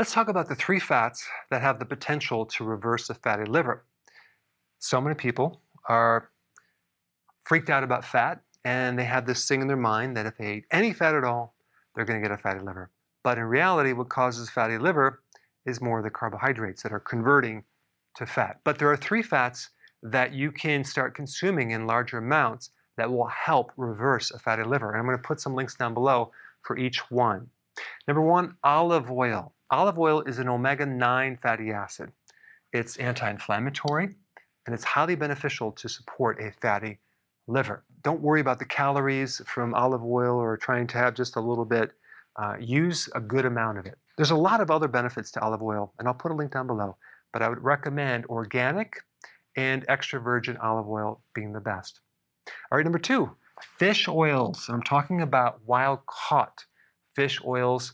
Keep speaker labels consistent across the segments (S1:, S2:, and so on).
S1: Let's talk about the 3 fats that have the potential to reverse a fatty liver. So many people are freaked out about fat, and they have this thing in their mind that if they eat any fat at all, they're going to get a fatty liver. But in reality, what causes fatty liver is more the carbohydrates that are converting to fat. But there are 3 fats that you can start consuming in larger amounts that will help reverse a fatty liver. And I'm going to put some links down below for each one. Number 1, olive oil. Olive oil is an omega-9 fatty acid. It's anti-inflammatory, and it's highly beneficial to support a fatty liver. Don't worry about the calories from olive oil or trying to have just a little bit. Use a good amount of it. There's a lot of other benefits to olive oil, and I'll put a link down below, but I would recommend organic and extra virgin olive oil being the best. All right, number 2, fish oils. I'm talking about wild-caught fish oils.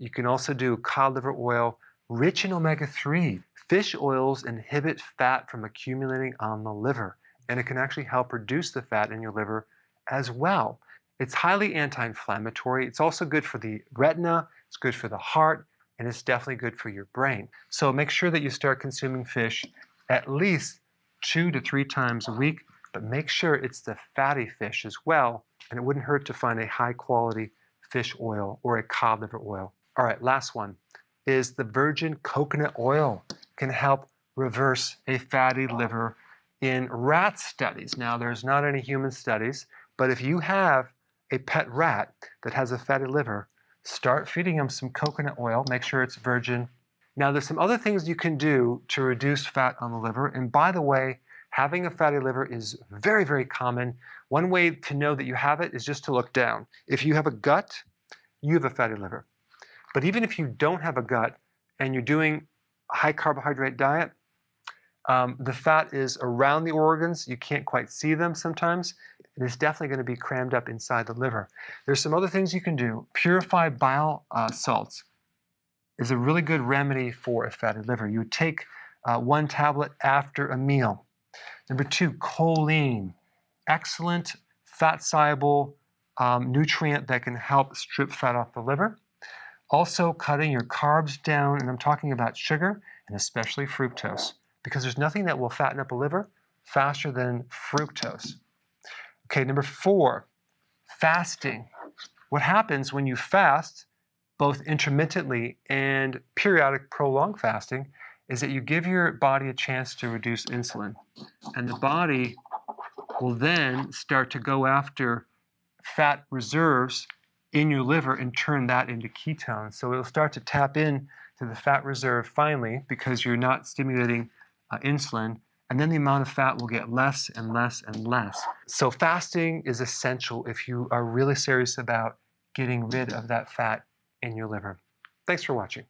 S1: You can also do cod liver oil, rich in omega-3. Fish oils inhibit fat from accumulating on the liver, and it can actually help reduce the fat in your liver as well. It's highly anti-inflammatory. It's also good for the retina, it's good for the heart, and it's definitely good for your brain. So make sure that you start consuming fish at least 2 to 3 times a week, but make sure it's the fatty fish as well, and it wouldn't hurt to find a high-quality fish oil or a cod liver oil. All right, last one is the virgin coconut oil. Can help reverse a fatty liver in rat studies. Now, there's not any human studies, but if you have a pet rat that has a fatty liver, start feeding them some coconut oil. Make sure it's virgin. Now, there's some other things you can do to reduce fat on the liver. And by the way, having a fatty liver is very, very common. One way to know that you have it is just to look down. If you have a gut, you have a fatty liver. But even if you don't have a gut and you're doing a high carbohydrate diet, the fat is around the organs. You can't quite see them sometimes. It is definitely going to be crammed up inside the liver. There's some other things you can do. Purified bile salts is a really good remedy for a fatty liver. You would take 1 tablet after a meal. Number 2, choline. Excellent fat-soluble nutrient that can help strip fat off the liver. Also, cutting your carbs down, and I'm talking about sugar and especially fructose, because there's nothing that will fatten up a liver faster than fructose. Okay, number 4, fasting. What happens when you fast, both intermittently and periodic prolonged fasting, is that you give your body a chance to reduce insulin. And the body will then start to go after fat reserves in your liver and turn that into ketones. So it'll start to tap in to the fat reserve finally because you're not stimulating insulin, and then the amount of fat will get less and less and less. So fasting is essential if you are really serious about getting rid of that fat in your liver. Thanks for watching.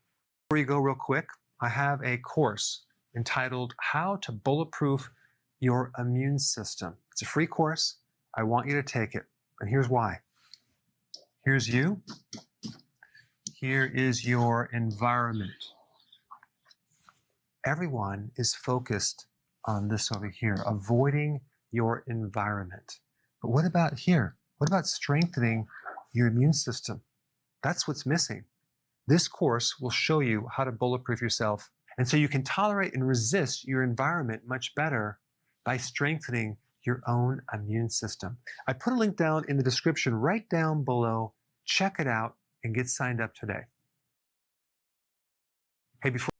S1: Before you go real quick, I have a course entitled How to Bulletproof Your Immune System. It's a free course. I want you to take it, and here's why. Here's you. Here is your environment. Everyone is focused on this over here, avoiding your environment. But what about here? What about strengthening your immune system? That's what's missing. This course will show you how to bulletproof yourself, and so you can tolerate and resist your environment much better by strengthening your own immune system. I put a link down in the description right down below. Check it out and get signed up today. Hey, before